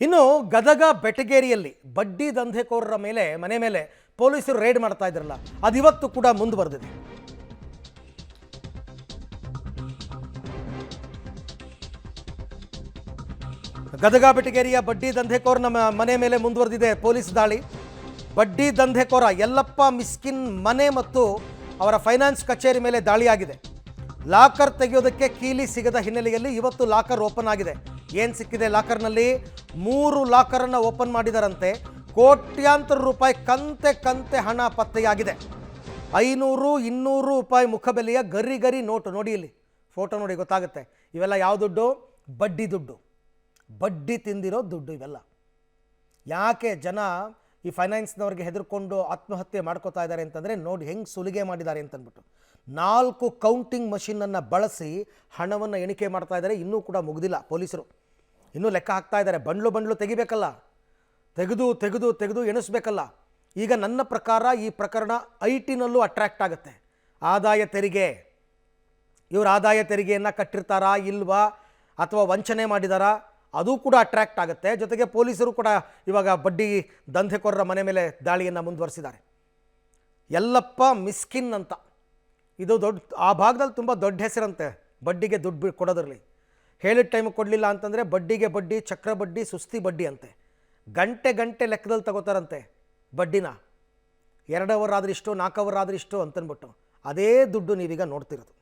ಇನ್ನು ಗದಗ ಬೆಟಗೇರಿಯಲ್ಲಿ ಬಡ್ಡಿ ದಂಧೆಕೋರರ ಮನೆ ಮೇಲೆ ಪೊಲೀಸರು ರೇಡ್ ಮಾಡ್ತಾ ಇದ್ರಲ್ಲ, ಅದಿವತ್ತು ಕೂಡ ಮುಂದುವರೆದಿದೆ. ಗದಗ ಬೆಟಗೇರಿಯ ಬಡ್ಡಿ ದಂಧೆಕೋರನ ಮನೆ ಮೇಲೆ ಮುಂದುವರೆದಿದೆ ಪೊಲೀಸ್ ದಾಳಿ. ಬಡ್ಡಿ ದಂಧೆಕೋರ ಯಲ್ಲಪ್ಪ ಮಿಸ್ಕಿನ್ ಮನೆ ಮತ್ತು ಅವರ ಫೈನಾನ್ಸ್ ಕಚೇರಿ ಮೇಲೆ ದಾಳಿಯಾಗಿದೆ. ಲಾಕರ್ ತೆಗೆಯೋದಕ್ಕೆ ಕೀಲಿ ಸಿಗದ ಹಿನ್ನೆಲೆಯಲ್ಲಿ ಇವತ್ತು ಲಾಕರ್ ಓಪನ್ ಆಗಿದೆ. ಏನು ಸಿಕ್ಕಿದೆ ಲಾಕರ್ನಲ್ಲಿ? 3 ಲಾಕರನ್ನು ಓಪನ್ ಮಾಡಿದರಂತೆ. ಕೋಟ್ಯಾಂತರ ರೂಪಾಯಿ ಕಂತೆ ಹಣ ಪತ್ತೆಯಾಗಿದೆ. 500, 200 ರೂಪಾಯಿ ಮುಖಬೆಲೆಯ ಗರಿ ನೋಟು. ನೋಡಿ ಇಲ್ಲಿ ಫೋಟೋ ನೋಡಿ ಗೊತ್ತಾಗುತ್ತೆ. ಇವೆಲ್ಲ ಯಾವ ದುಡ್ಡು? ಬಡ್ಡಿ ದುಡ್ಡು, ಬಡ್ಡಿ ತಿಂದಿರೋ ದುಡ್ಡು ಇವೆಲ್ಲ. ಯಾಕೆ ಜನ ಈ ಫೈನಾನ್ಸ್ನವ್ರಿಗೆ ಹೆದರ್ಕೊಂಡು ಆತ್ಮಹತ್ಯೆ ಮಾಡ್ಕೋತಾ ಇದ್ದಾರೆ ಅಂತಂದರೆ ನೋಡಿ ಹೆಂಗೆ ಸುಲಿಗೆ ಮಾಡಿದ್ದಾರೆ ಅಂತಂದ್ಬಿಟ್ಟು. 4 ಕೌಂಟಿಂಗ್ ಮಷಿನನ್ನು ಬಳಸಿ ಹಣವನ್ನು ಎಣಿಕೆ ಮಾಡ್ತಾ ಇದ್ದಾರೆ. ಇನ್ನೂ ಕೂಡ ಮುಗಿದಿಲ್ಲ, ಪೊಲೀಸರು ಇನ್ನೂ ಲೆಕ್ಕ ಹಾಕ್ತಾ ಇದ್ದಾರೆ. ಬಂಡ್ಲು ತೆಗಿಬೇಕಲ್ಲ, ತೆಗೆದು ಎಣಿಸ್ಬೇಕಲ್ಲ. ಈಗ ನನ್ನ ಪ್ರಕಾರ ಈ ಪ್ರಕರಣ IT-ನಲ್ಲೂ ಅಟ್ರ್ಯಾಕ್ಟ್ ಆಗುತ್ತೆ. ಆದಾಯ ತೆರಿಗೆ, ಇವರು ಆದಾಯ ತೆರಿಗೆಯನ್ನು ಕಟ್ಟಿರ್ತಾರಾ ಇಲ್ವಾ ಅಥವಾ ವಂಚನೆ ಮಾಡಿದಾರಾ, ಅದು ಕೂಡ ಅಟ್ರ್ಯಾಕ್ಟ್ ಆಗುತ್ತೆ. ಜೊತೆಗೆ ಪೊಲೀಸರು ಕೂಡ ಇವಾಗ ಬಡ್ಡಿ ದಂಧೆಕೋರರ ಮನೆ ಮೇಲೆ ದಾಳಿಯನ್ನು ಮುಂದುವರಿಸಿದ್ದಾರೆ. ಯಲ್ಲಪ್ಪ ಮಿಸ್ಕಿನ್ ಅಂತ, ಇದು ಆ ಭಾಗದಲ್ಲಿ ತುಂಬ ದೊಡ್ಡ ಹೆಸರಂತೆ ಬಡ್ಡಿಗೆ ದುಡ್ಡು ಕೊಡೋದ್ರಲ್ಲಿ. ಹೇಳಿದ ಟೈಮಿಗೆ ಕೊಡಲಿಲ್ಲ ಅಂತಂದರೆ ಬಡ್ಡಿಗೆ ಬಡ್ಡಿ, ಚಕ್ರ ಬಡ್ಡಿ, ಸುಸ್ತಿ ಬಡ್ಡಿ ಅಂತೆ. ಗಂಟೆ ಲೆಕ್ಕದಲ್ಲಿ ತಗೋತಾರಂತೆ ಬಡ್ಡಿನ. 2 ಅವರ್ ಆದ್ರೆ ಇಷ್ಟು, 4 ಅವರ್ ಆದ್ರೆ ಇಷ್ಟು ಅಂತಂದ್ಬಿಟ್ಟು. ಅದೇ ದುಡ್ಡು ನೀವೀಗ ನೋಡ್ತಿರೋದು.